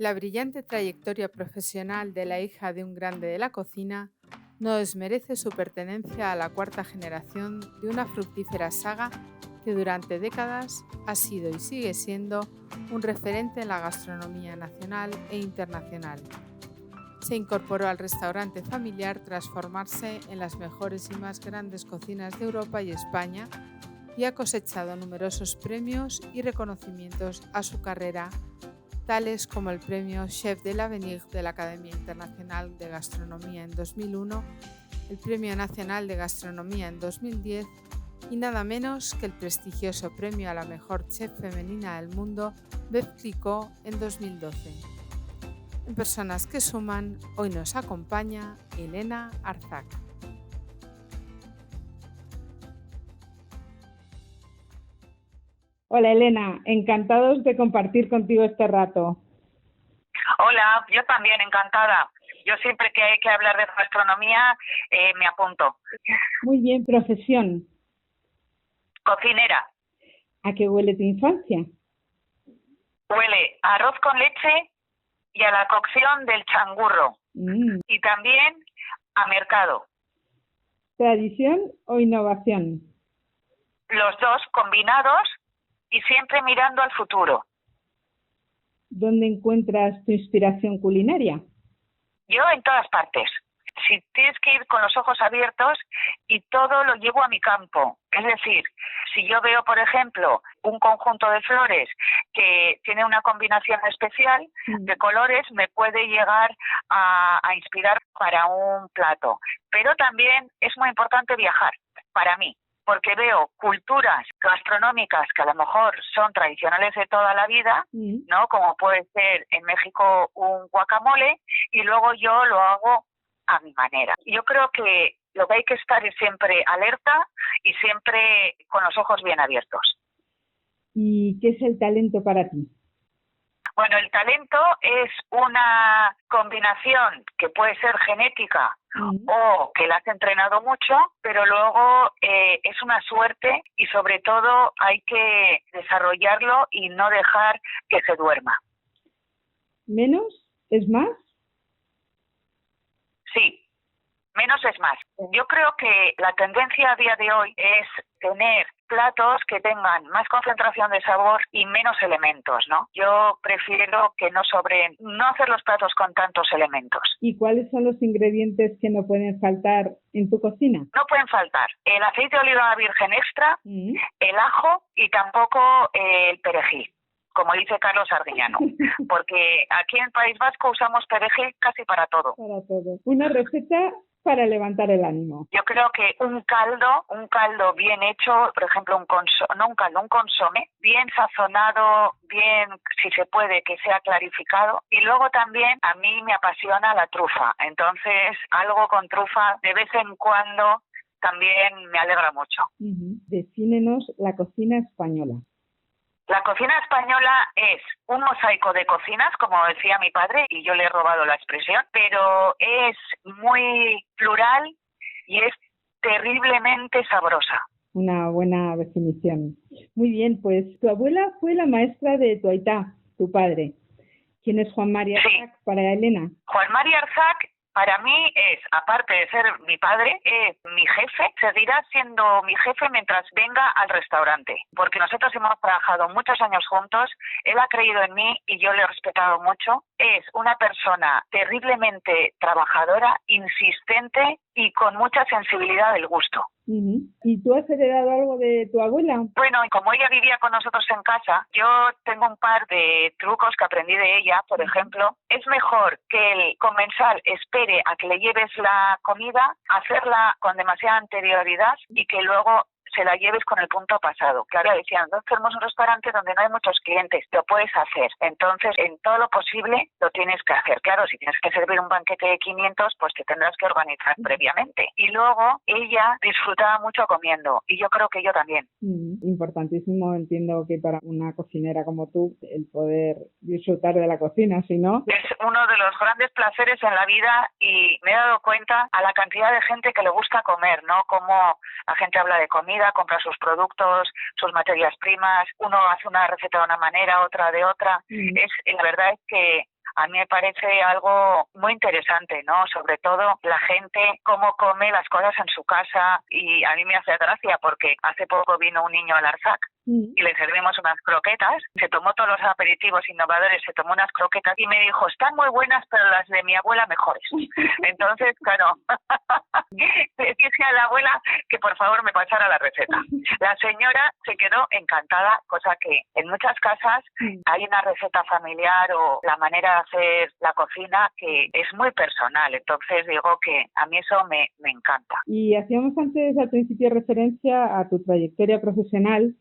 La brillante trayectoria profesional de la hija de un grande de la cocina no desmerece su pertenencia a la cuarta generación de una fructífera saga que durante décadas ha sido y sigue siendo un referente en la gastronomía nacional e internacional. Se incorporó al restaurante familiar tras formarse en las mejores y más grandes cocinas de Europa y España y ha cosechado numerosos premios y reconocimientos a su carrera, tales como el premio Chef de l'Avenir de la Academia Internacional de Gastronomía en 2001, el Premio Nacional de Gastronomía en 2010 y nada menos que el prestigioso premio a la mejor chef femenina del mundo Veuve Clicquot en 2012. En Personas que Suman, hoy nos acompaña Elena Arzac. Hola Elena, encantados de compartir contigo este rato. Hola, yo también, encantada. Yo siempre que hay que hablar de gastronomía me apunto. Muy bien, profesión. Cocinera. ¿A qué huele tu infancia? Huele a arroz con leche y a la cocción del changurro. Y también a mercado. ¿Tradición o innovación? Los dos combinados y siempre mirando al futuro. ¿Dónde encuentras tu inspiración culinaria? Yo en todas partes. Si tienes que ir con los ojos abiertos y todo lo llevo a mi campo. Es decir, si yo veo, por ejemplo, un conjunto de flores que tiene una combinación especial de colores, me puede llegar a inspirar para un plato. Pero también es muy importante viajar, para mí, porque veo culturas gastronómicas que a lo mejor son tradicionales de toda la vida, ¿no? Como puede ser en México un guacamole, y luego yo lo hago a mi manera. Yo creo que lo que hay que estar es siempre alerta y siempre con los ojos bien abiertos. ¿Y qué es el talento para ti? Bueno, el talento es una combinación que puede ser genética o que la has entrenado mucho, pero luego es una suerte y sobre todo hay que desarrollarlo y no dejar que se duerma. ¿Menos es más? Sí, menos es más. Yo creo que la tendencia a día de hoy es tener platos que tengan más concentración de sabor y menos elementos, ¿no? Yo prefiero que no sobren, no hacer los platos con tantos elementos. ¿Y cuáles son los ingredientes que no pueden faltar en tu cocina? No pueden faltar el aceite de oliva virgen extra, el ajo y tampoco el perejil, como dice Carlos Arguiñano, porque aquí en País Vasco usamos perejil casi para todo. Para todo. Una receta para levantar el ánimo. Yo creo que un caldo bien hecho, por ejemplo, un consomé, bien sazonado, bien, si se puede, que sea clarificado. Y luego también a mí me apasiona la trufa, entonces algo con trufa de vez en cuando también me alegra mucho. Defínenos la cocina española. La cocina española es un mosaico de cocinas, como decía mi padre, y yo le he robado la expresión, pero es muy plural y es terriblemente sabrosa. Una buena definición. Muy bien, pues tu abuela fue la maestra de tu aitá, tu padre. ¿Quién es Juan Mari Arzac para Elena? Juan Mari Arzac para mí es, aparte de ser mi padre, es mi jefe, seguirá siendo mi jefe mientras venga al restaurante, porque nosotros hemos trabajado muchos años juntos, él ha creído en mí y yo le he respetado mucho. Es una persona terriblemente trabajadora, insistente y con mucha sensibilidad del gusto. ¿Y tú has heredado algo de tu abuela? Bueno, como ella vivía con nosotros en casa, yo tengo un par de trucos que aprendí de ella. Por ejemplo, es mejor que el comensal espere a que le lleves la comida, hacerla con demasiada anterioridad y que luego se la lleves con el punto pasado. Claro, decían, nosotros tenemos un restaurante donde no hay muchos clientes, lo puedes hacer. Entonces, en todo lo posible, lo tienes que hacer. Claro, si tienes que servir un banquete de 500, pues te tendrás que organizar previamente. Y luego, ella disfrutaba mucho comiendo, y yo creo que yo también. Importantísimo, entiendo que para una cocinera como tú, el poder disfrutar de la cocina, si no... Es uno de los grandes placeres en la vida y me he dado cuenta a la cantidad de gente que le gusta comer, ¿no? Como la gente habla de comida, compra sus productos, sus materias primas, uno hace una receta de una manera, otra de otra. La verdad es que a mí me parece algo muy interesante, ¿no? Sobre todo la gente, cómo come las cosas en su casa, y a mí me hace gracia porque hace poco vino un niño al Arsac y le servimos unas croquetas, se tomó todos los aperitivos innovadores, se tomó unas croquetas y me dijo, están muy buenas, pero las de mi abuela mejores. Entonces, claro, le dije a la abuela que por favor me pasara la receta. La señora se quedó encantada, cosa que en muchas casas hay una receta familiar o la manera de hacer la cocina que es muy personal, entonces digo que a mí eso me encanta. Y hacíamos antes al principio referencia a tu trayectoria profesional,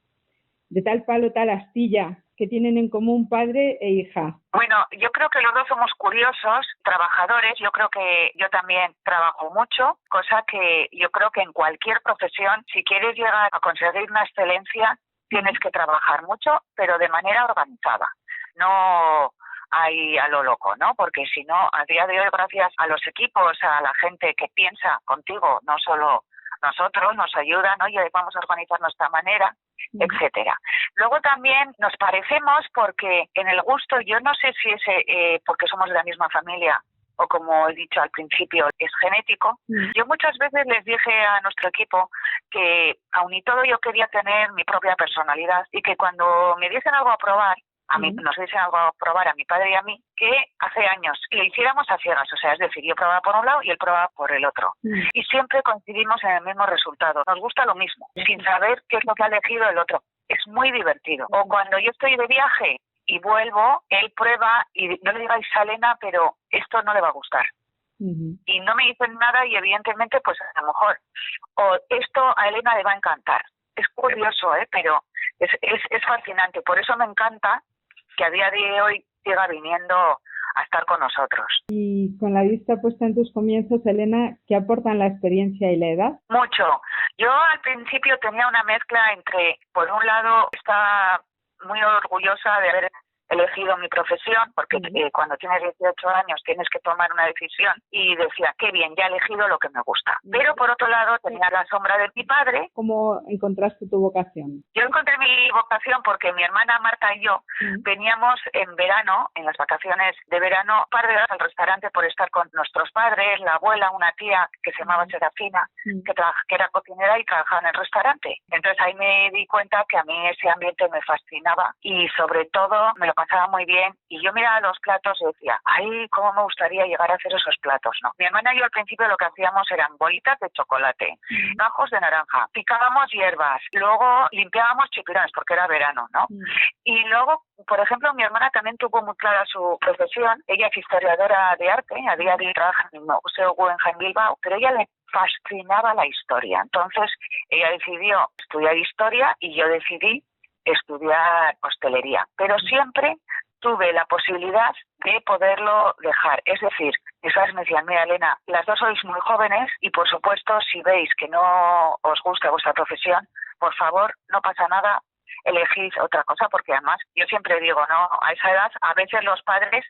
de tal palo, tal astilla, que tienen en común padre e hija. Bueno, yo creo que los dos somos curiosos, trabajadores. Yo creo que yo también trabajo mucho, cosa que yo creo que en cualquier profesión, si quieres llegar a conseguir una excelencia, tienes que trabajar mucho, pero de manera organizada. No ahí a lo loco, ¿no? Porque si no, a día de hoy, gracias a los equipos, a la gente que piensa contigo, no solo nosotros, nos ayudan, oye, vamos a organizar nuestra manera, etcétera. Luego también nos parecemos porque en el gusto, yo no sé si es porque somos de la misma familia o, como he dicho al principio, es genético. Yo muchas veces les dije a nuestro equipo que aun y todo yo quería tener mi propia personalidad y que cuando me diesen algo a probar, nos diesen algo a probar a mi padre y a mí, que hace años le hiciéramos a ciegas, o sea, es decir, yo probaba por un lado y él probaba por el otro. Y siempre coincidimos en el mismo resultado. Nos gusta lo mismo, sin saber qué es lo que ha elegido el otro. Es muy divertido. O cuando yo estoy de viaje y vuelvo, él prueba y no le digáis a Elena, pero esto no le va a gustar. Y no me dicen nada y evidentemente, pues a lo mejor, o esto a Elena le va a encantar. Es curioso, pero es fascinante. Por eso me encanta que a día de hoy siga viniendo a estar con nosotros. Y con la vista puesta en tus comienzos, Elena, ¿qué aportan la experiencia y la edad? Mucho. Yo al principio tenía una mezcla entre, por un lado, estaba muy orgullosa de haber elegido mi profesión, porque cuando tienes 18 años tienes que tomar una decisión, y decía, qué bien, ya he elegido lo que me gusta. Pero por otro lado tenía la sombra de mi padre. ¿Cómo encontraste tu vocación? Yo encontré mi vocación porque mi hermana Marta y yo veníamos en verano, en las vacaciones de verano, un par de horas al restaurante por estar con nuestros padres, la abuela, una tía que se llamaba Serafina, que era cocinera y trabajaba en el restaurante. Entonces ahí me di cuenta que a mí ese ambiente me fascinaba y sobre todo me lo pasaba muy bien, y yo miraba los platos y decía, ay, cómo me gustaría llegar a hacer esos platos, ¿no? Mi hermana y yo al principio lo que hacíamos eran bolitas de chocolate, gajos de naranja, picábamos hierbas, luego limpiábamos chipirones porque era verano, ¿no? Y luego, por ejemplo, mi hermana también tuvo muy clara su profesión. Ella es historiadora de arte, a día de hoy trabaja en el Museo Guggenheim Bilbao, pero ella le fascinaba la historia. Entonces, ella decidió estudiar historia y yo decidí estudiar hostelería, pero siempre tuve la posibilidad de poderlo dejar. Es decir, mis padres me decían, mira Elena, las dos sois muy jóvenes y por supuesto si veis que no os gusta vuestra profesión, por favor, no pasa nada, elegís otra cosa, porque además yo siempre digo, no, a esa edad a veces los padres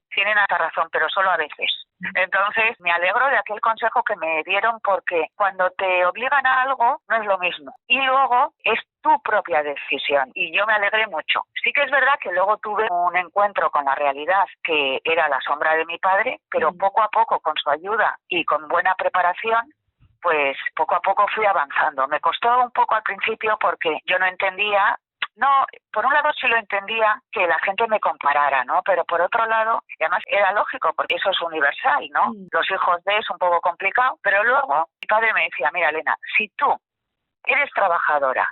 tienen hasta razón, pero solo a veces. Entonces, me alegro de aquel consejo que me dieron, porque cuando te obligan a algo, no es lo mismo. Y luego, es tu propia decisión. Y yo me alegré mucho. Sí que es verdad que luego tuve un encuentro con la realidad, que era la sombra de mi padre, pero poco a poco, con su ayuda y con buena preparación, pues poco a poco fui avanzando. Me costó un poco al principio porque yo no entendía. No, por un lado sí lo entendía, que la gente me comparara, ¿no? Pero por otro lado, y además era lógico, porque eso es universal, ¿no? Los hijos de es un poco complicado, pero luego mi padre me decía, mira Elena, si tú eres trabajadora,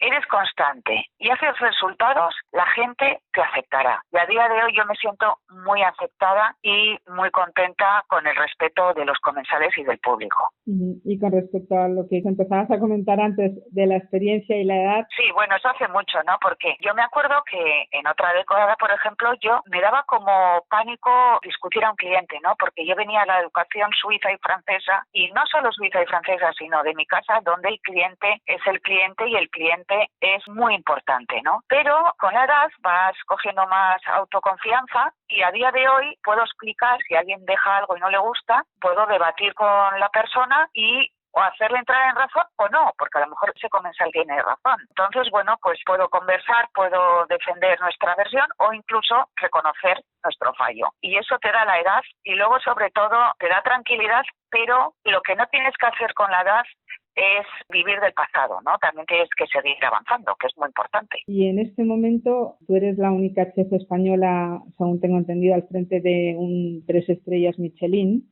eres constante y haces resultados, la gente te aceptará. Y a día de hoy yo me siento muy aceptada y muy contenta con el respeto de los comensales y del público. Y con respecto a lo que empezabas a comentar antes de la experiencia y la edad. Sí, bueno, eso hace mucho, ¿no? Porque yo me acuerdo que en otra década, por ejemplo, yo me daba como pánico discutir a un cliente, ¿no? Porque yo venía de la educación suiza y francesa, y no solo suiza y francesa, sino de mi casa, donde el cliente es el cliente y el cliente es muy importante, ¿no? Pero con la edad vas cogiendo más autoconfianza y a día de hoy puedo explicar si alguien deja algo y no le gusta, puedo debatir con la persona y o hacerle entrar en razón o no, porque a lo mejor ese comensal tiene razón. Entonces, bueno, pues puedo conversar, puedo defender nuestra versión o incluso reconocer nuestro fallo. Y eso te da la edad y luego, sobre todo, te da tranquilidad, pero lo que no tienes que hacer con la edad es vivir del pasado, ¿no? También tienes que seguir avanzando, que es muy importante. Y en este momento tú eres la única chef española, según tengo entendido, al frente de un 3 estrellas Michelin.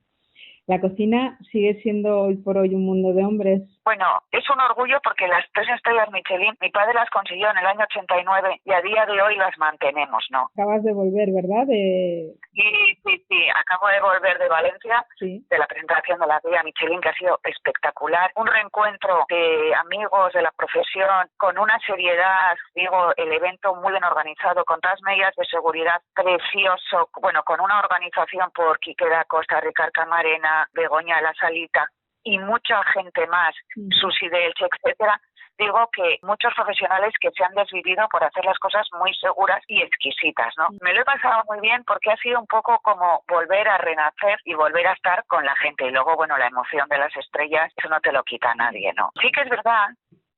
¿La cocina sigue siendo hoy por hoy un mundo de hombres? Bueno, es un orgullo porque las 3 estrellas Michelin, mi padre las consiguió en el año 89 y a día de hoy las mantenemos, ¿no? Acabas de volver, ¿verdad? Sí, acabo de volver de Valencia, sí, de la presentación de la guía Michelin, que ha sido espectacular. Un reencuentro de amigos de la profesión, con una seriedad, digo, el evento muy bien organizado, con todas medidas de seguridad, precioso, bueno, con una organización por Quique da Costa, Ricard Camarena, Begoña La Salita y mucha gente más, Susi Delche, etcétera. Digo que muchos profesionales que se han desvivido por hacer las cosas muy seguras y exquisitas, ¿no? Me lo he pasado muy bien porque ha sido un poco como volver a renacer y volver a estar con la gente. Y luego, bueno, la emoción de las estrellas, eso no te lo quita nadie, ¿no? Sí que es verdad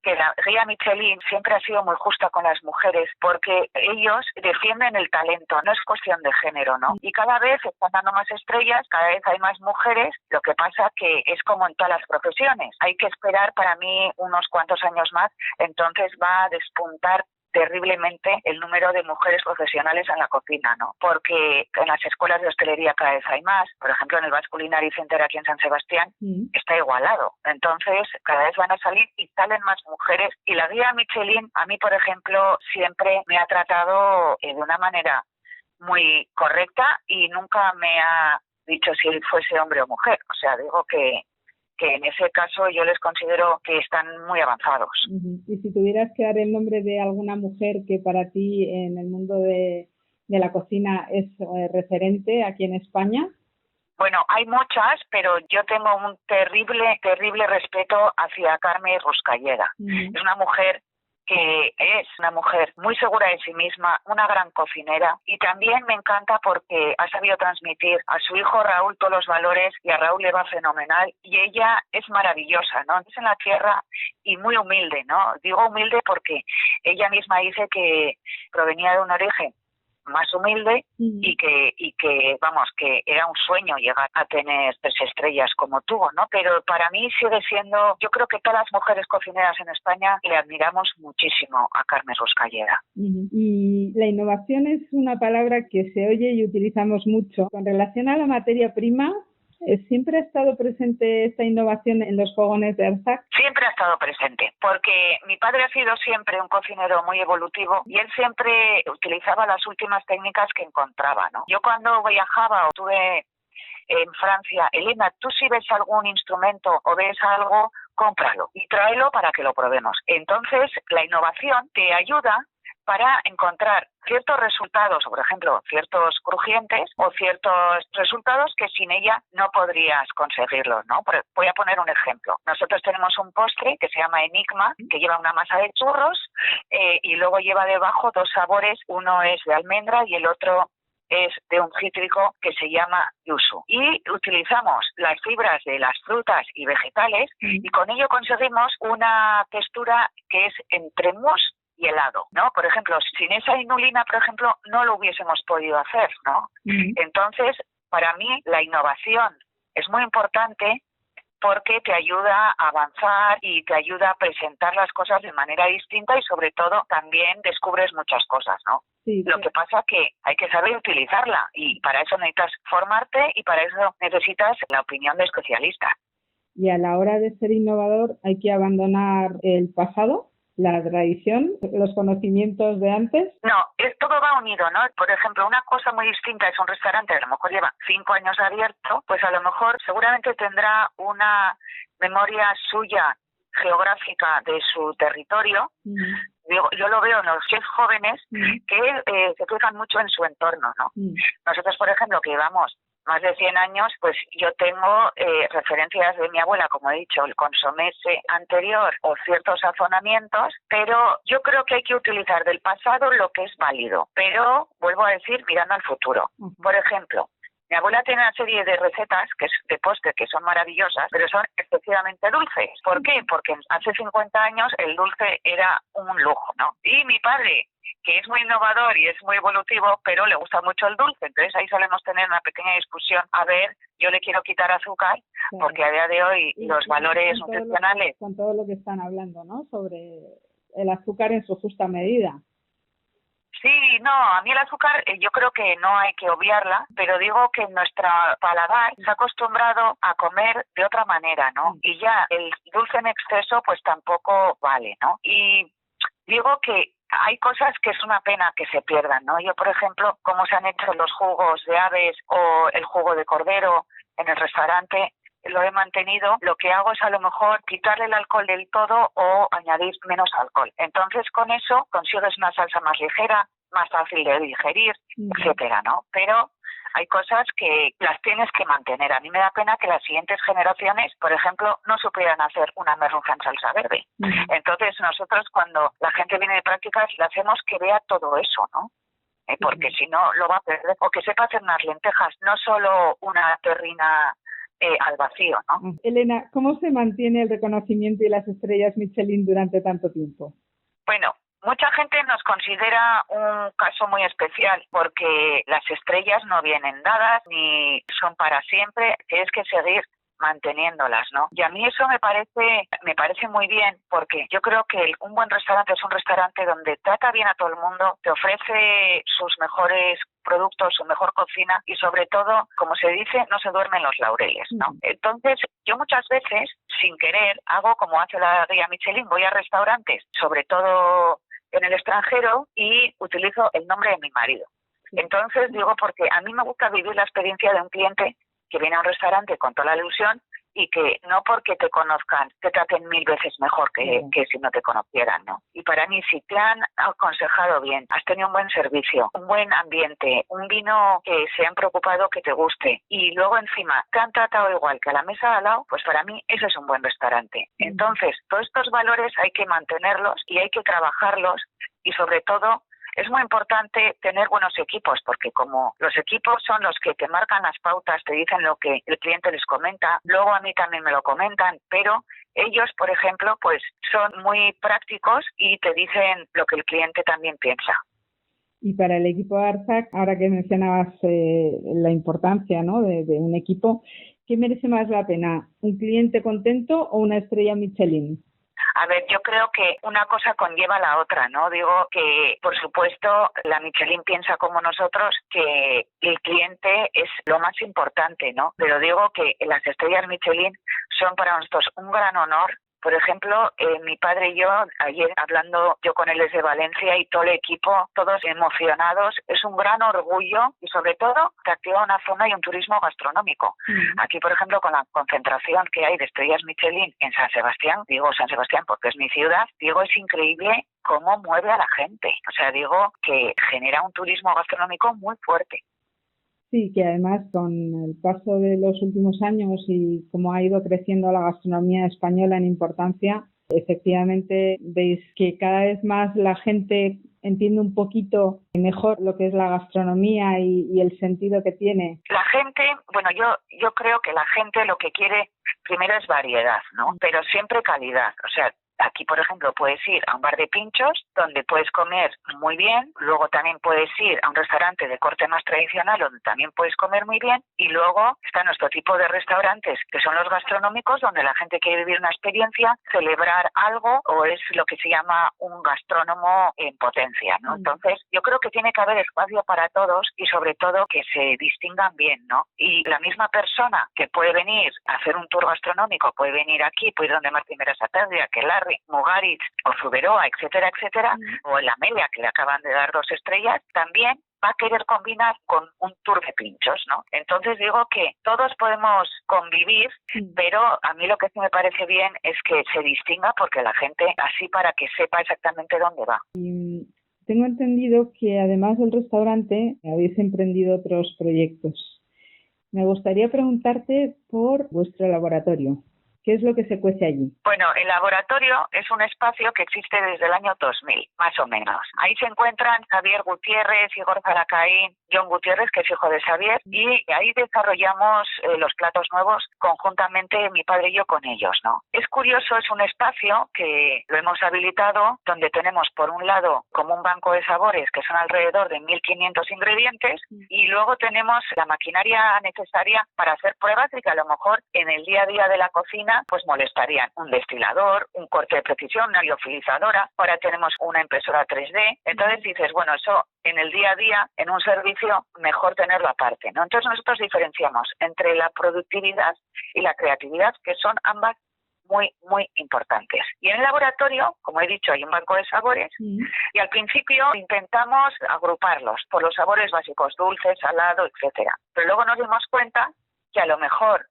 que la guía Michelin siempre ha sido muy justa con las mujeres porque ellos defienden el talento, no es cuestión de género, ¿no? Y cada vez están dando más estrellas, cada vez hay más mujeres, lo que pasa que es como en todas las profesiones. Hay que esperar para mí unos cuantos años más, entonces va a despuntar terriblemente el número de mujeres profesionales en la cocina, ¿no? Porque en las escuelas de hostelería cada vez hay más. Por ejemplo, en el Basque Culinary Center aquí en San Sebastián está igualado. Entonces, cada vez van a salir y salen más mujeres. Y la guía Michelin, a mí, por ejemplo, siempre me ha tratado de una manera muy correcta y nunca me ha dicho si fuese hombre o mujer. O sea, digo que en ese caso yo les considero que están muy avanzados. Y si tuvieras que dar el nombre de alguna mujer que para ti en el mundo de la cocina es referente aquí en España. Bueno, hay muchas, pero yo tengo un terrible respeto hacia Carme Ruscalleda. Es una mujer que es una mujer muy segura de sí misma, una gran cocinera, y también me encanta porque ha sabido transmitir a su hijo Raúl todos los valores y a Raúl le va fenomenal y ella es maravillosa, ¿no? Es en la tierra y muy humilde, ¿no? Digo humilde porque ella misma dice que provenía de un origen más humilde y que vamos, que era un sueño llegar a tener 3 estrellas como tuvo, ¿no? Pero para mí sigue siendo, yo creo que todas las mujeres cocineras en España le admiramos muchísimo a Carmen Ruscalleda. Y la innovación es una palabra que se oye y utilizamos mucho. Con relación a la materia prima, ¿siempre ha estado presente esta innovación en los fogones de Arsac? Siempre ha estado presente, porque mi padre ha sido siempre un cocinero muy evolutivo y él siempre utilizaba las últimas técnicas que encontraba, ¿no? Yo cuando viajaba o estuve en Francia, Elena, tú si ves algún instrumento o ves algo, cómpralo y tráelo para que lo probemos. Entonces, la innovación te ayuda para encontrar ciertos resultados, por ejemplo, ciertos crujientes o ciertos resultados que sin ella no podrías conseguirlos, ¿no? Voy a poner un ejemplo. Nosotros tenemos un postre que se llama Enigma, que lleva una masa de churros y luego lleva debajo 2 sabores, uno es de almendra y el otro es de un cítrico que se llama yuzu. Y utilizamos las fibras de las frutas y vegetales y con ello conseguimos una textura que es entre mousse y helado, ¿no? Por ejemplo, sin esa inulina, por ejemplo, no lo hubiésemos podido hacer, ¿no? Entonces, para mí, la innovación es muy importante porque te ayuda a avanzar y te ayuda a presentar las cosas de manera distinta y, sobre todo, también descubres muchas cosas, ¿no? Sí. Lo que pasa que hay que saber utilizarla y para eso necesitas formarte y para eso necesitas la opinión de especialistas. Y a la hora de ser innovador hay que abandonar el pasado, la tradición, los conocimientos de antes. No, todo va unido, ¿no? Por ejemplo, una cosa muy distinta es un restaurante que a lo mejor lleva 5 años abierto, pues a lo mejor seguramente tendrá una memoria suya geográfica de su territorio. Yo lo veo en los chefs jóvenes que se fijan mucho en su entorno, ¿no? Nosotros, por ejemplo, que llevamos más de 100 años, pues yo tengo referencias de mi abuela, como he dicho, el consomé anterior o ciertos sazonamientos, pero yo creo que hay que utilizar del pasado lo que es válido, pero vuelvo a decir, mirando al futuro. Por ejemplo, Mi abuela tiene una serie de recetas que es de postre que son maravillosas, pero son excesivamente dulces. ¿Por qué? Porque hace 50 años el dulce era un lujo, ¿no? Y mi padre, que es muy innovador y es muy evolutivo, pero le gusta mucho el dulce. Entonces ahí solemos tener una pequeña discusión. A ver, yo le quiero quitar azúcar, porque a día de hoy los valores nutricionales... Con todo lo que están hablando, ¿no? Sobre el azúcar en su justa medida. Sí, no, a mí el azúcar yo creo que no hay que obviarla, pero digo que nuestro paladar se ha acostumbrado a comer de otra manera, ¿no? Y ya el dulce en exceso pues tampoco vale, ¿no? Y digo que hay cosas que es una pena que se pierdan, ¿no? Yo, por ejemplo, cómo se han hecho los jugos de aves o el jugo de cordero en el restaurante, lo he mantenido. Lo que hago es a lo mejor quitarle el alcohol del todo o añadir menos alcohol. Entonces con eso consigues una salsa más ligera, más fácil de digerir, etcétera, ¿no? Pero hay cosas que las tienes que mantener. A mí me da pena que las siguientes generaciones, por ejemplo, no supieran hacer una merluza en salsa verde. Entonces nosotros cuando la gente viene de prácticas le hacemos que vea todo eso, ¿no? Porque si no lo va a perder. O que sepa hacer unas lentejas, no solo una terrina al vacío, ¿no? Elena, ¿cómo se mantiene el reconocimiento y las estrellas Michelin durante tanto tiempo? Bueno, mucha gente nos considera un caso muy especial porque las estrellas no vienen dadas ni son para siempre, tienes que seguir manteniéndolas, ¿no? Y a mí eso me parece muy bien porque yo creo que un buen restaurante es un restaurante donde trata bien a todo el mundo, te ofrece sus mejores productos, su mejor cocina y sobre todo, como se dice, no se duermen los laureles, ¿no? Entonces, yo muchas veces, sin querer, hago como hace la guía Michelin, voy a restaurantes, sobre todo en el extranjero, y utilizo el nombre de mi marido. Entonces, digo, porque a mí me gusta vivir la experiencia de un cliente que viene a un restaurante con toda la ilusión y que no porque te conozcan te traten 1000 veces mejor que si no te conocieran, ¿no? Y para mí, si te han aconsejado bien, has tenido un buen servicio, un buen ambiente, un vino que se han preocupado que te guste y luego encima te han tratado igual que a la mesa de al lado, pues para mí ese es un buen restaurante. Entonces, todos estos valores hay que mantenerlos y hay que trabajarlos y sobre todo es muy importante tener buenos equipos porque como los equipos son los que te marcan las pautas, te dicen lo que el cliente les comenta, luego a mí también me lo comentan, pero ellos, por ejemplo, pues son muy prácticos y te dicen lo que el cliente también piensa. Y para el equipo ARSAC, ahora que mencionabas la importancia, ¿no? de un equipo, ¿qué merece más la pena? ¿Un cliente contento o una estrella Michelin? A ver, yo creo que una cosa conlleva la otra, ¿no? Digo que, por supuesto, la Michelin piensa como nosotros que el cliente es lo más importante, ¿no? Pero digo que las estrellas Michelin son para nosotros un gran honor. Por ejemplo, mi padre y yo, ayer hablando yo con él desde Valencia y todo el equipo, todos emocionados, es un gran orgullo y sobre todo te activa una zona y un turismo gastronómico. Aquí, por ejemplo, con la concentración que hay de estrellas Michelin en San Sebastián, digo San Sebastián porque es mi ciudad, digo es increíble cómo mueve a la gente. O sea, digo que genera un turismo gastronómico muy fuerte. Sí, que además con el paso de los últimos años y cómo ha ido creciendo la gastronomía española en importancia, efectivamente veis que cada vez más la gente entiende un poquito mejor lo que es la gastronomía y el sentido que tiene. La gente, bueno, yo creo que la gente lo que quiere primero es variedad, ¿no? Pero siempre calidad, o sea, aquí, por ejemplo, puedes ir a un bar de pinchos donde puedes comer muy bien, luego también puedes ir a un restaurante de corte más tradicional donde también puedes comer muy bien y luego está nuestro tipo de restaurantes que son los gastronómicos donde la gente quiere vivir una experiencia, celebrar algo o es lo que se llama un gastrónomo en potencia, ¿no? Entonces, yo creo que tiene que haber espacio para todos y sobre todo que se distingan bien, ¿no? Y la misma persona que puede venir a hacer un tour gastronómico, puede venir aquí, puede ir donde Martín Berasategui, Aquelarre, Mugaritz o Zuberoa, etcétera, etcétera, o el Amelia, que le acaban de dar 2 estrellas, también va a querer combinar con un tour de pinchos, ¿no? Entonces digo que todos podemos convivir, pero a mí lo que sí me parece bien es que se distinga porque la gente, así para que sepa exactamente dónde va. Y tengo entendido que además del restaurante habéis emprendido otros proyectos. Me gustaría preguntarte por vuestro laboratorio. ¿Qué es lo que se cuece allí? Bueno, el laboratorio es un espacio que existe desde el año 2000, más o menos. Ahí se encuentran Xavier Gutiérrez, Igor Zalacaín, John Gutiérrez, que es hijo de Xavier, y ahí desarrollamos los platos nuevos conjuntamente mi padre y yo con ellos, ¿no? Es curioso, es un espacio que lo hemos habilitado donde tenemos por un lado como un banco de sabores que son alrededor de 1.500 ingredientes y luego tenemos la maquinaria necesaria para hacer pruebas y que a lo mejor en el día a día de la cocina pues molestarían un destilador, un corte de precisión, una liofilizadora. Ahora tenemos una impresora 3D. Entonces dices, bueno, eso en el día a día, en un servicio, mejor tenerlo aparte, ¿no? Entonces nosotros diferenciamos entre la productividad y la creatividad, que son ambas muy, muy importantes. Y en el laboratorio, como he dicho, hay un banco de sabores y al principio intentamos agruparlos por los sabores básicos, dulce, salado, etcétera. Pero luego nos dimos cuenta que a lo mejor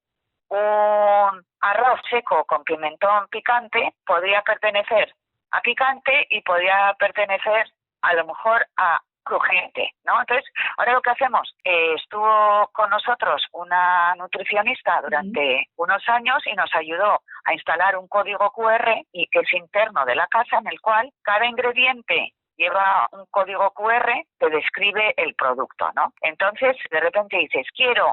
un arroz seco con pimentón picante podría pertenecer a picante y podría pertenecer a lo mejor a crujiente, ¿no? Entonces, ahora lo que hacemos, estuvo con nosotros una nutricionista durante unos años y nos ayudó a instalar un código QR y que es interno de la casa en el cual cada ingrediente lleva un código QR que describe el producto, ¿no? Entonces, de repente dices,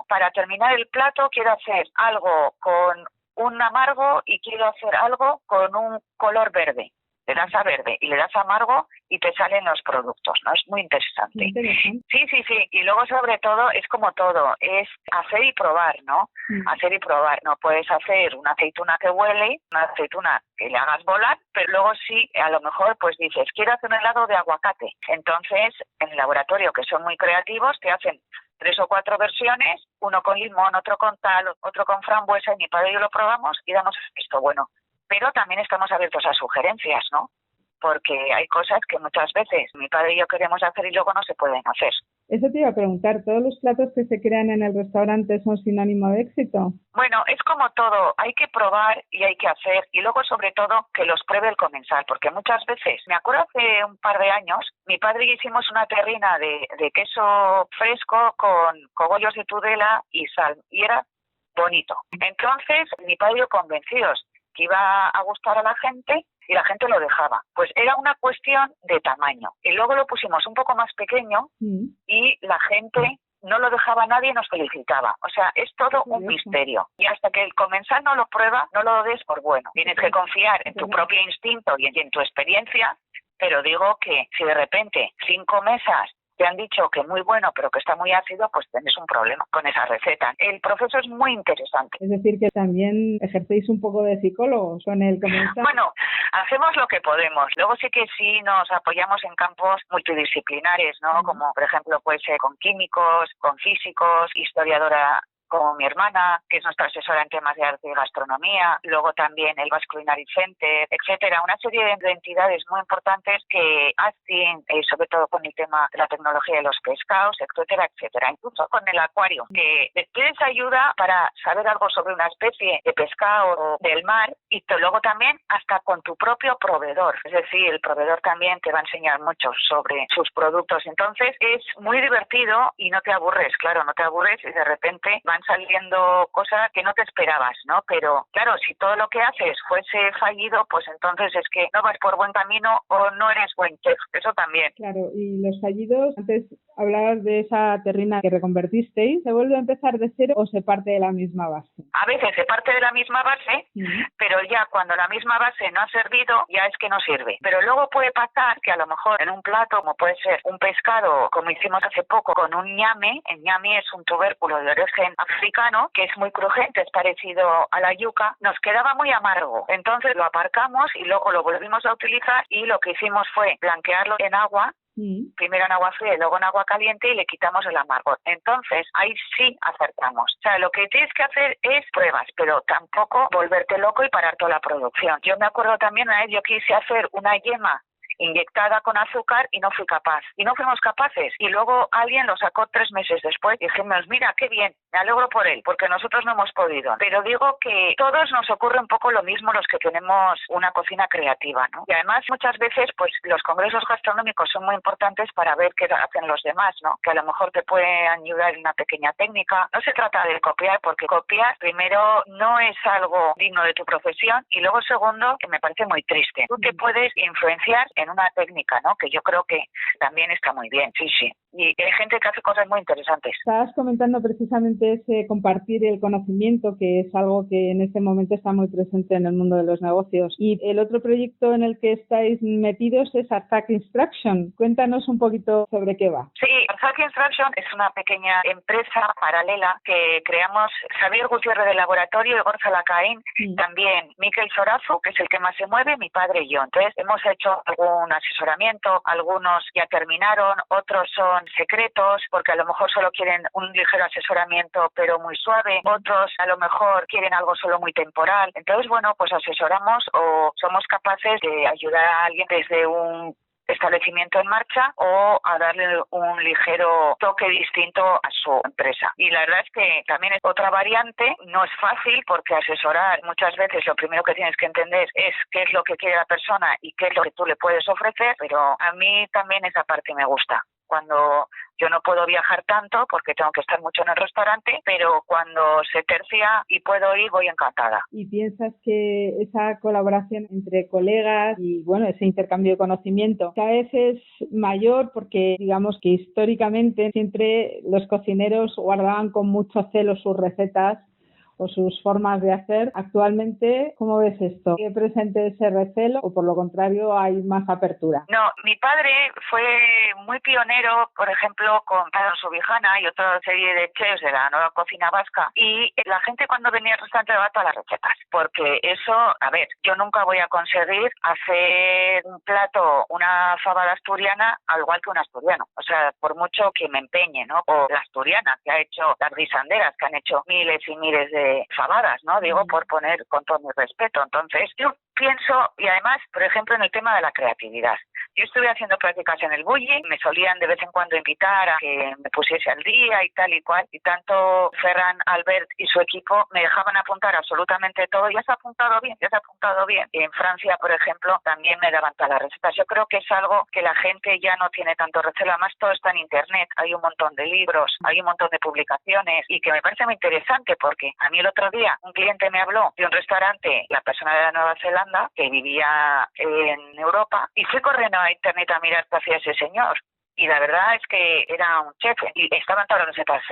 para terminar el plato, quiero hacer algo con un amargo y quiero hacer algo con un color verde. Le das a verde y le das a amargo y te salen los productos, ¿no? Es muy interesante. Sí. Y luego, sobre todo, es como todo, es hacer y probar, ¿no? Hacer y probar. No puedes hacer una aceituna que huele, una aceituna que le hagas volar, pero luego sí, a lo mejor, pues dices, quiero hacer un helado de aguacate. Entonces, en el laboratorio, que son muy creativos, te hacen 3 o 4 versiones, uno con limón, otro con tal, otro con frambuesa, y mi padre y yo lo probamos y damos esto bueno. Pero también estamos abiertos a sugerencias, ¿no? Porque hay cosas que muchas veces mi padre y yo queremos hacer y luego no se pueden hacer. Eso te iba a preguntar, ¿todos los platos que se crean en el restaurante son sinónimo de éxito? Bueno, es como todo, hay que probar y hay que hacer y luego sobre todo que los pruebe el comensal, porque muchas veces, me acuerdo hace un par de años, mi padre y yo hicimos una terrina de queso fresco con cogollos de Tudela y sal y era bonito. Entonces, mi padre y yo convencidos que iba a gustar a la gente y la gente lo dejaba. Pues era una cuestión de tamaño. Y luego lo pusimos un poco más pequeño y la gente no lo dejaba nadie y nos felicitaba. O sea, es todo un misterio. Y hasta que el comensal no lo prueba, no lo des por bueno. Tienes que confiar en tu propio instinto y en tu experiencia, pero digo que si de repente 5 mesas te han dicho que muy bueno, pero que está muy ácido, pues tenés un problema con esa receta. El proceso es muy interesante. Es decir, que también ejercéis un poco de psicólogos con el comensal. Bueno, hacemos lo que podemos. Luego sí nos apoyamos en campos multidisciplinares, ¿no? Como, por ejemplo, pues con químicos, con físicos, historiadora como mi hermana, que es nuestra asesora en temas de arte y gastronomía, luego también el Basque Culinary Center, etcétera, una serie de entidades muy importantes que hacen, sobre todo con el tema de la tecnología de los pescados, etcétera, etcétera, incluso con el acuario, que les pides ayuda para saber algo sobre una especie de pescado del mar y luego también hasta con tu propio proveedor, es decir, el proveedor también te va a enseñar mucho sobre sus productos, entonces es muy divertido y no te aburres, claro, no te aburres y de repente van saliendo cosas que no te esperabas, ¿no? Pero claro, si todo lo que haces fuese fallido, pues entonces es que no vas por buen camino o no eres buen chef, eso también. Claro, y los fallidos, antes hablabas de esa terrina que reconvertisteis, ¿se vuelve a empezar de cero o se parte de la misma base? A veces se parte de la misma base, pero ya cuando la misma base no ha servido, ya es que no sirve. Pero luego puede pasar que a lo mejor en un plato, como puede ser un pescado, como hicimos hace poco con un ñame, el ñame es un tubérculo de origen africano, que es muy crujiente, es parecido a la yuca, nos quedaba muy amargo. Entonces lo aparcamos y luego lo volvimos a utilizar y lo que hicimos fue blanquearlo en agua, primero en agua fría y luego en agua caliente y le quitamos el amargor. Entonces ahí sí acertamos. O sea, lo que tienes que hacer es pruebas, pero tampoco volverte loco y parar toda la producción. Yo me acuerdo también una vez, yo quise hacer una yema inyectada con azúcar y no fui capaz. Y no fuimos capaces. Y luego alguien lo sacó 3 meses después y dijimos, mira, qué bien, me alegro por él, porque nosotros no hemos podido. Pero digo que todos nos ocurre un poco lo mismo los que tenemos una cocina creativa, ¿no? Y además muchas veces pues los congresos gastronómicos son muy importantes para ver qué hacen los demás, ¿no? Que a lo mejor te pueden ayudar en una pequeña técnica. No se trata de copiar, porque copiar primero no es algo digno de tu profesión y luego segundo, que me parece muy triste. Tú te puedes influenciar en una técnica, ¿no? Que yo creo que también está muy bien, sí. Y hay gente que hace cosas muy interesantes. Estabas comentando precisamente ese compartir el conocimiento, que es algo que en este momento está muy presente en el mundo de los negocios. Y el otro proyecto en el que estáis metidos es Arzac Instruction. Cuéntanos un poquito sobre qué va. Sí, Arzac Instruction es una pequeña empresa paralela que creamos Xavier Gutiérrez del Laboratorio y Gorza Lacaín, también Miquel Sorazu, que es el que más se mueve, mi padre y yo. Entonces hemos hecho algún asesoramiento, algunos ya terminaron, otros son secretos porque a lo mejor solo quieren un ligero asesoramiento pero muy suave, otros a lo mejor quieren algo solo muy temporal. Entonces, bueno, pues asesoramos o somos capaces de ayudar a alguien desde un establecimiento en marcha o a darle un ligero toque distinto a su empresa. Y la verdad es que también es otra variante, no es fácil porque asesorar muchas veces lo primero que tienes que entender es qué es lo que quiere la persona y qué es lo que tú le puedes ofrecer, pero a mí también esa parte me gusta. Cuando yo no puedo viajar tanto porque tengo que estar mucho en el restaurante, pero cuando se tercia y puedo ir, voy encantada. ¿Y piensas que esa colaboración entre colegas y, bueno, ese intercambio de conocimiento cada vez es mayor? Porque digamos que históricamente siempre los cocineros guardaban con mucho celo sus recetas o sus formas de hacer. Actualmente, ¿cómo ves esto? ¿Qué presente ese recelo o por lo contrario hay más apertura? No, mi padre fue muy pionero, por ejemplo, con Pedro Subijana y otra serie de chefs de la nueva cocina vasca, y la gente cuando venía al restaurante daba todas las recetas, porque eso, a ver, yo nunca voy a conseguir hacer un plato, una fabada asturiana al igual que un asturiano, o sea, por mucho que me empeñe, ¿no? O la asturiana, que ha hecho las guisanderas, que han hecho miles y miles de fabadas, ¿no? Digo, por poner con todo mi respeto. Entonces, yo pienso, y además, por ejemplo, en el tema de la creatividad. Yo estuve haciendo prácticas en el Bulli, me solían de vez en cuando invitar a que me pusiese al día y tal y cual, y tanto Ferran, Albert y su equipo me dejaban apuntar absolutamente todo. Ya se ha apuntado bien. Y en Francia, por ejemplo, también me daban todas las recetas. Yo creo que es algo que la gente ya no tiene tanto recelo. Además, todo está en Internet, hay un montón de libros, hay un montón de publicaciones, y que me parece muy interesante porque a mí el otro día un cliente me habló de un restaurante, la persona de Nueva Zelanda, que vivía en Europa, y fui corriendo a Internet a mirar qué hacía ese señor. Y la verdad es que era un chef y estaban todas las recetas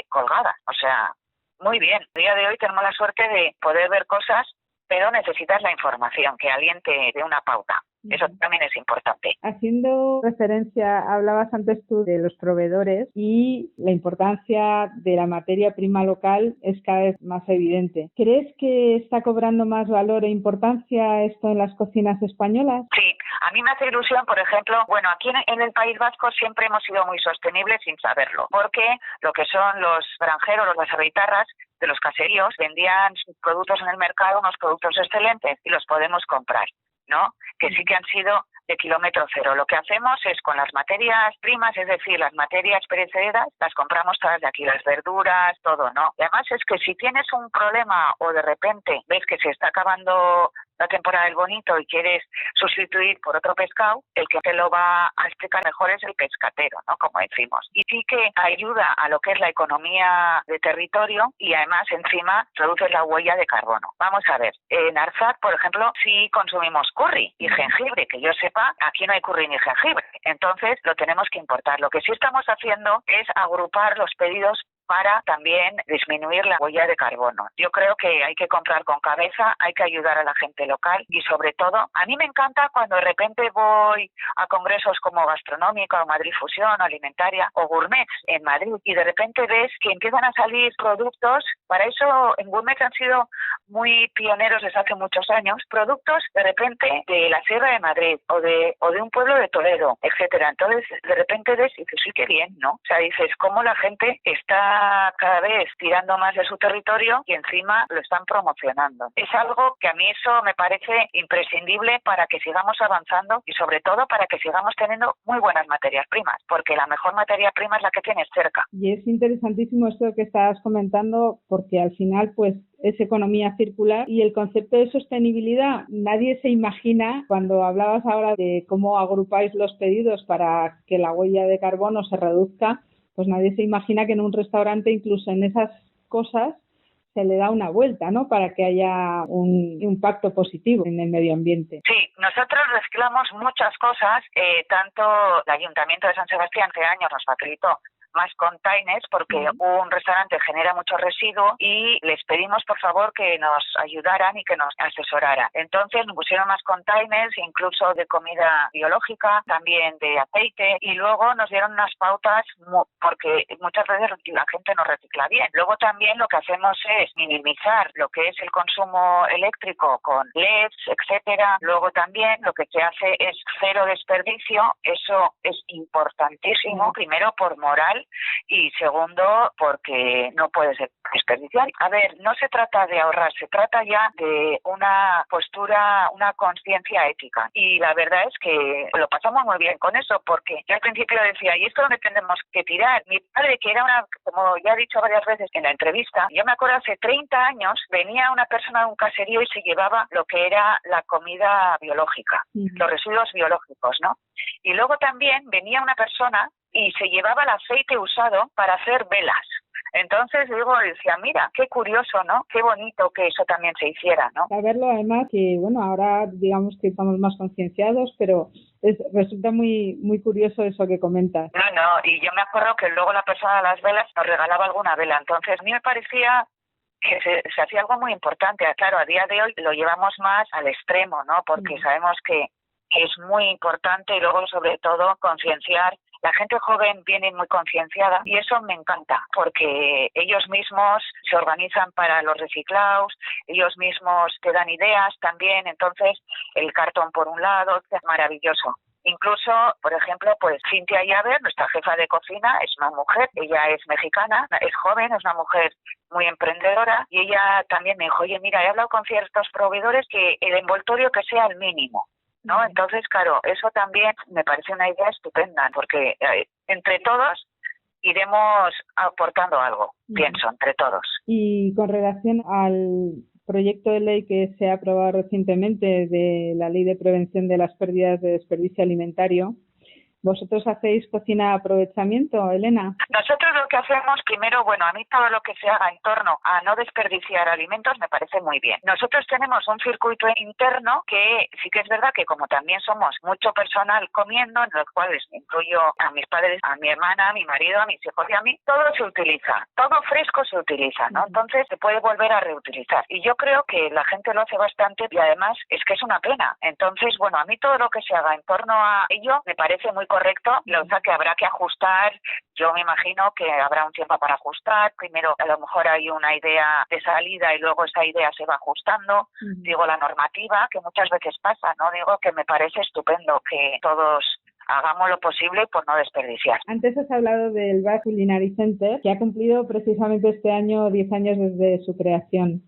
colgadas. O sea, muy bien. A día de hoy tenemos la suerte de poder ver cosas, pero necesitas la información, que alguien te dé una pauta. Eso también es importante. Haciendo referencia, hablabas antes tú de los proveedores y la importancia de la materia prima local es cada vez más evidente. ¿Crees que está cobrando más valor e importancia esto en las cocinas españolas? Sí, a mí me hace ilusión, por ejemplo, bueno, aquí en el País Vasco siempre hemos sido muy sostenibles sin saberlo, porque lo que son los granjeros, los baserritarras, de los caseríos, vendían sus productos en el mercado, unos productos excelentes, y los podemos comprar, ¿no? Que sí que han sido de kilómetro cero. Lo que hacemos es con las materias primas, es decir, las materias perecederas, las compramos todas de aquí, las verduras, todo, ¿no? Y además es que si tienes un problema o de repente ves que se está acabando la temporada del bonito y quieres sustituir por otro pescado, el que te lo va a explicar mejor es el pescatero, ¿no? Como decimos. Y sí que ayuda a lo que es la economía de territorio y además encima reduce la huella de carbono. Vamos a ver, en Arzac, por ejemplo, sí consumimos curry y jengibre, que yo sepa, aquí no hay curry ni jengibre. Entonces lo tenemos que importar. Lo que sí estamos haciendo es agrupar los pedidos para también disminuir la huella de carbono. Yo creo que hay que comprar con cabeza, hay que ayudar a la gente local y sobre todo, a mí me encanta cuando de repente voy a congresos como Gastronómica o Madrid Fusión o Alimentaria o Gourmets en Madrid y de repente ves que empiezan a salir productos. Para eso en Gourmets han sido muy pioneros desde hace muchos años, productos de repente de la Sierra de Madrid o de un pueblo de Toledo, etcétera. Entonces, de repente ves y dices, sí, qué bien, ¿no? O sea, dices, cómo la gente está cada vez tirando más de su territorio y encima lo están promocionando. Es algo que a mí eso me parece imprescindible para que sigamos avanzando y sobre todo para que sigamos teniendo muy buenas materias primas, porque la mejor materia prima es la que tienes cerca. Y es interesantísimo esto que estás comentando, porque al final pues es economía circular y el concepto de sostenibilidad nadie se imagina. Cuando hablabas ahora de cómo agrupáis los pedidos para que la huella de carbono se reduzca, pues nadie se imagina que en un restaurante incluso en esas cosas se le da una vuelta, ¿no? Para que haya un impacto positivo en el medio ambiente. Sí, nosotros reciclamos muchas cosas, tanto el Ayuntamiento de San Sebastián hace años nos facilitó más containers porque un restaurante genera mucho residuo y les pedimos por favor que nos ayudaran y que nos asesoraran. Entonces nos pusieron más containers, incluso de comida biológica, también de aceite, y luego nos dieron unas pautas porque muchas veces la gente no recicla bien. Luego también lo que hacemos es minimizar lo que es el consumo eléctrico con LEDs, etcétera. Luego también lo que se hace es cero desperdicio. Eso es importantísimo, primero por moral y segundo porque no puede ser desperdiciar. A ver, no se trata de ahorrar, se trata ya de una postura, una conciencia ética, y la verdad es que lo pasamos muy bien con eso, porque yo al principio decía, ¿y esto dónde tenemos que tirar? Mi padre, que era como ya he dicho varias veces en la entrevista, yo me acuerdo hace 30 años venía una persona de un caserío y se llevaba lo que era la comida biológica, los residuos biológicos, ¿no? Y luego también venía una persona y se llevaba el aceite usado para hacer velas. Entonces decía, mira, qué curioso, ¿no? Qué bonito que eso también se hiciera, ¿no? Saberlo además que, bueno, ahora digamos que estamos más concienciados, pero resulta muy muy curioso eso que comentas. No, y yo me acuerdo que luego la persona de las velas nos regalaba alguna vela. Entonces a mí me parecía que se hacía algo muy importante. Claro, a día de hoy lo llevamos más al extremo, ¿no? Porque sabemos que es muy importante y luego sobre todo concienciar. La gente joven viene muy concienciada y eso me encanta porque ellos mismos se organizan para los reciclados, ellos mismos te dan ideas también, entonces el cartón por un lado, es maravilloso. Incluso, por ejemplo, pues Cintia Llaver, nuestra jefa de cocina, es una mujer, ella es mexicana, es joven, es una mujer muy emprendedora y ella también me dijo, oye, mira, he hablado con ciertos proveedores que el envoltorio que sea el mínimo, ¿no? Entonces, claro, eso también me parece una idea estupenda, porque entre todos iremos aportando algo, pienso, entre todos. Y con relación al proyecto de ley que se ha aprobado recientemente de la Ley de Prevención de las Pérdidas de Desperdicio Alimentario, ¿vosotros hacéis cocina de aprovechamiento, Elena? Nosotros lo que hacemos, primero, bueno, a mí todo lo que se haga en torno a no desperdiciar alimentos me parece muy bien. Nosotros tenemos un circuito interno que sí que es verdad que como también somos mucho personal comiendo, en los cuales incluyo a mis padres, a mi hermana, a mi marido, a mis hijos y a mí, todo se utiliza, todo fresco se utiliza, ¿no? Entonces se puede volver a reutilizar. Y yo creo que la gente lo hace bastante y además es que es una pena. Entonces, bueno, a mí todo lo que se haga en torno a ello me parece muy correcto, lo que habrá que ajustar. Yo me imagino que habrá un tiempo para ajustar. Primero, a lo mejor hay una idea de salida y luego esa idea se va ajustando. Digo, la normativa, que muchas veces pasa, ¿no? Digo que me parece estupendo que todos hagamos lo posible por no desperdiciar. Antes has hablado del Basque Culinary Center, que ha cumplido precisamente este año 10 años desde su creación.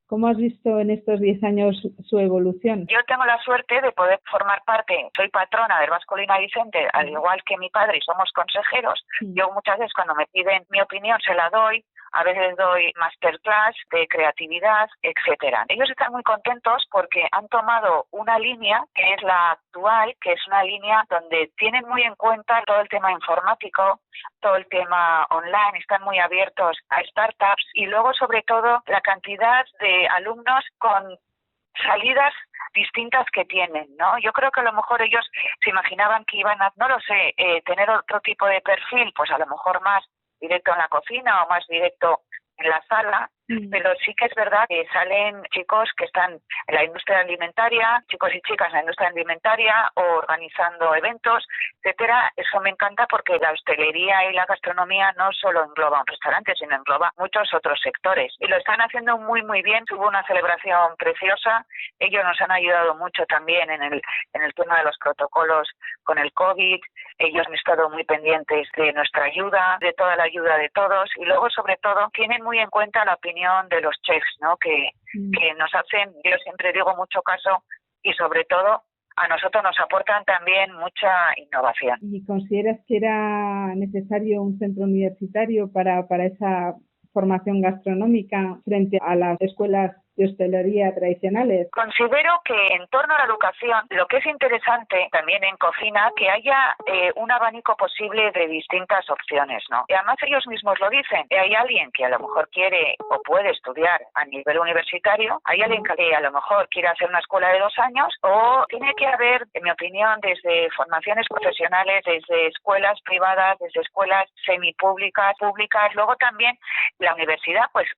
¿Cómo has visto en estos 10 años su evolución? Yo tengo la suerte de poder formar parte, soy patrona del Basque Culinary Center, al igual que mi padre, y somos consejeros. Yo muchas veces cuando me piden mi opinión se la doy, a veces doy masterclass de creatividad, etcétera. Ellos están muy contentos porque han tomado una línea que es la actual, que es una línea donde tienen muy en cuenta todo el tema informático, todo el tema online, están muy abiertos a startups y luego sobre todo la cantidad de alumnos con salidas distintas que tienen, ¿no? Yo creo que a lo mejor ellos se imaginaban que iban a, no lo sé, tener otro tipo de perfil, pues a lo mejor más directo en la cocina o más directo en la sala, pero sí que es verdad que salen chicos que están en la industria alimentaria, chicos y chicas en la industria alimentaria o organizando eventos, etcétera. Eso me encanta porque la hostelería y la gastronomía no solo engloba un restaurante, sino engloba muchos otros sectores. Y lo están haciendo muy, muy bien. Tuvo una celebración preciosa. Ellos nos han ayudado mucho también en el tema de los protocolos con el COVID. Ellos han estado muy pendientes de nuestra ayuda, de toda la ayuda de todos. Y luego, sobre todo, tienen muy en cuenta la opinión de los chefs, ¿no? Que nos hacen, yo siempre digo, mucho caso y sobre todo a nosotros nos aportan también mucha innovación. ¿Y consideras que era necesario un centro universitario para esa formación gastronómica frente a las escuelas de hostelería tradicionales? Considero que en torno a la educación, lo que es interesante también en cocina, que haya un abanico posible de distintas opciones, ¿no? Y además ellos mismos lo dicen. Hay alguien que a lo mejor quiere o puede estudiar a nivel universitario, hay alguien que a lo mejor quiere hacer una escuela de 2 años, o tiene que haber, en mi opinión, desde formaciones profesionales, desde escuelas privadas, desde escuelas semipúblicas, públicas. Luego también la universidad, pues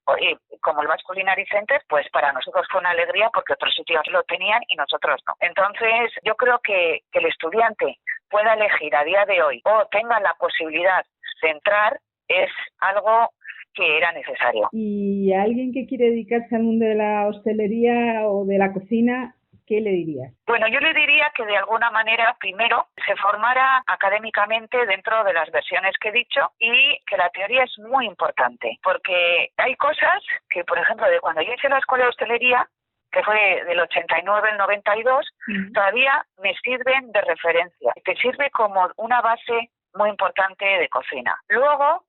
como el Basque Culinary Center, pues para nosotros fue una alegría porque otros sitios lo tenían y nosotros no. Entonces, yo creo que el estudiante pueda elegir a día de hoy o tenga la posibilidad de entrar es algo que era necesario. ¿Y a alguien que quiere dedicarse al mundo de la hostelería o de la cocina, qué le dirías? Bueno, yo le diría que de alguna manera primero se formara académicamente dentro de las versiones que he dicho y que la teoría es muy importante porque hay cosas que, por ejemplo, de cuando yo hice la escuela de hostelería, que fue del 89 al 92, todavía me sirven de referencia. Te sirve como una base muy importante de cocina. Luego,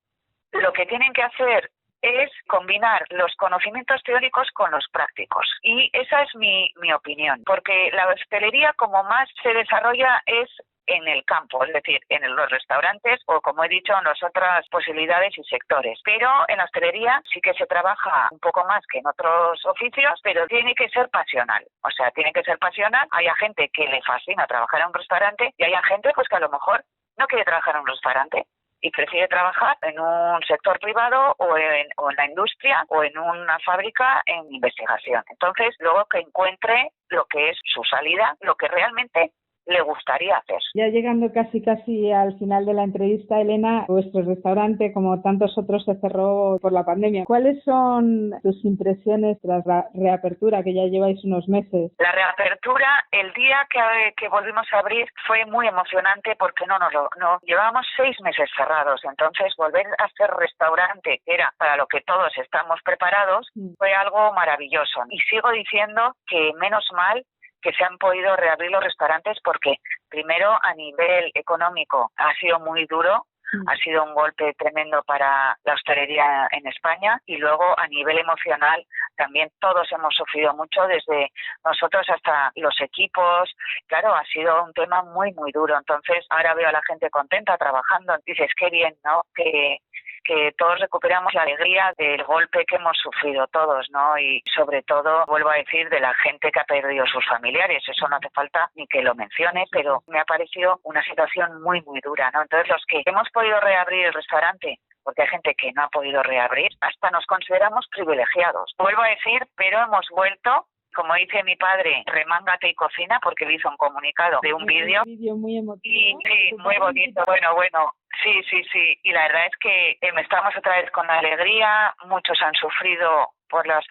lo que tienen que hacer es combinar los conocimientos teóricos con los prácticos. Y esa es mi opinión, porque la hostelería como más se desarrolla es en el campo, es decir, en los restaurantes o, como he dicho, en las otras posibilidades y sectores. Pero en la hostelería sí que se trabaja un poco más que en otros oficios, pero tiene que ser pasional. O sea, tiene que ser pasional. Hay gente que le fascina trabajar en un restaurante y hay gente pues que a lo mejor no quiere trabajar en un restaurante y prefiere trabajar en un sector privado o en la industria o en una fábrica en investigación. Entonces, luego que encuentre lo que es su salida, lo que realmente le gustaría hacer. Ya llegando casi al final de la entrevista, Elena, vuestro restaurante, como tantos otros, se cerró por la pandemia. ¿Cuáles son tus impresiones tras la reapertura, que ya lleváis unos meses? La reapertura, el día que volvimos a abrir, fue muy emocionante porque no llevábamos 6 meses cerrados. Entonces, volver a hacer restaurante, que era para lo que todos estamos preparados, fue algo maravilloso. Y sigo diciendo que menos mal que se han podido reabrir los restaurantes porque primero a nivel económico ha sido muy duro, ha sido un golpe tremendo para la hostelería en España y luego a nivel emocional también todos hemos sufrido mucho, desde nosotros hasta los equipos. Claro, ha sido un tema muy, muy duro. Entonces ahora veo a la gente contenta trabajando. Dices, qué bien, ¿no? Que todos recuperamos la alegría del golpe que hemos sufrido todos, ¿no? Y sobre todo, vuelvo a decir, de la gente que ha perdido sus familiares. Eso no hace falta ni que lo mencione, pero me ha parecido una situación muy, muy dura, ¿no? Entonces, los que hemos podido reabrir el restaurante, porque hay gente que no ha podido reabrir, hasta nos consideramos privilegiados. Vuelvo a decir, pero hemos vuelto. Como dice mi padre, remángate y cocina, porque le hizo un comunicado de un vídeo. Un vídeo muy emotivo. Y sí, muy bonito. Bueno. Sí. Y la verdad es que estamos otra vez con alegría. Muchos han sufrido por las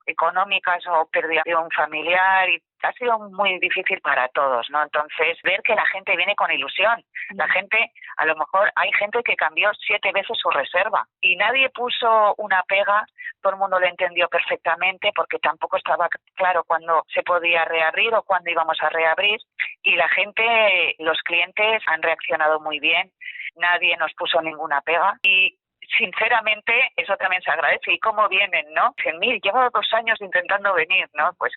económicas o pérdida de un familiar y ha sido muy difícil para todos, ¿no? Entonces, ver que la gente viene con ilusión. La gente, a lo mejor hay gente que cambió 7 veces su reserva y nadie puso una pega, todo el mundo lo entendió perfectamente porque tampoco estaba claro cuándo se podía reabrir o cuándo íbamos a reabrir y la gente, los clientes han reaccionado muy bien, nadie nos puso ninguna pega y sinceramente eso también se agradece. ¿Y cómo vienen, no? Dicen, mira, llevo 2 años intentando venir, ¿no? Pues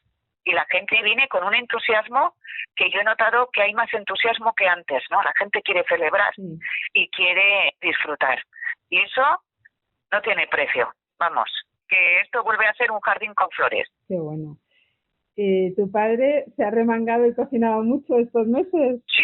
y la gente viene con un entusiasmo que yo he notado que hay más entusiasmo que antes, ¿no? La gente quiere celebrar y quiere disfrutar. Y eso no tiene precio. Vamos, que esto vuelve a ser un jardín con flores. Qué bueno. ¿Tu padre se ha remangado y cocinado mucho estos meses? Sí.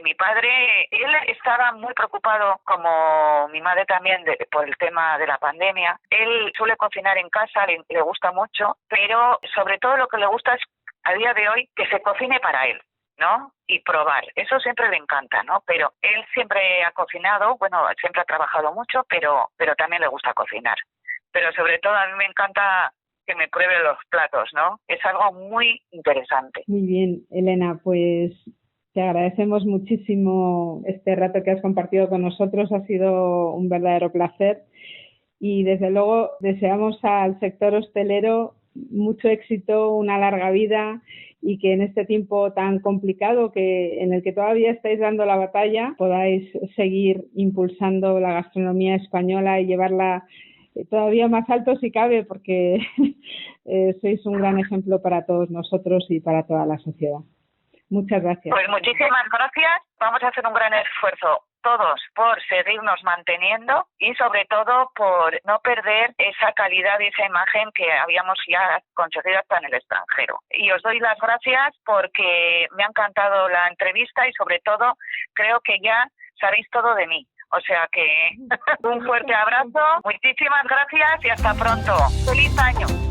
Mi padre, él estaba muy preocupado, como mi madre también, por el tema de la pandemia. Él suele cocinar en casa, le gusta mucho, pero sobre todo lo que le gusta es, a día de hoy, que se cocine para él, ¿no? Y probar. Eso siempre le encanta, ¿no? Pero él siempre ha cocinado, siempre ha trabajado mucho, pero también le gusta cocinar. Pero sobre todo a mí me encanta que me pruebe los platos, ¿no? Es algo muy interesante. Muy bien, Elena, pues te agradecemos muchísimo este rato que has compartido con nosotros. Ha sido un verdadero placer y desde luego deseamos al sector hostelero mucho éxito, una larga vida y que en este tiempo tan complicado en el que todavía estáis dando la batalla podáis seguir impulsando la gastronomía española y llevarla todavía más alto si cabe, porque sois un gran ejemplo para todos nosotros y para toda la sociedad. Muchas gracias. Pues muchísimas gracias. Vamos a hacer un gran esfuerzo todos por seguirnos manteniendo y sobre todo por no perder esa calidad y esa imagen que habíamos ya conseguido hasta en el extranjero. Y os doy las gracias porque me ha encantado la entrevista y sobre todo creo que ya sabéis todo de mí. O sea que un fuerte abrazo, muchísimas gracias y hasta pronto. ¡Feliz año!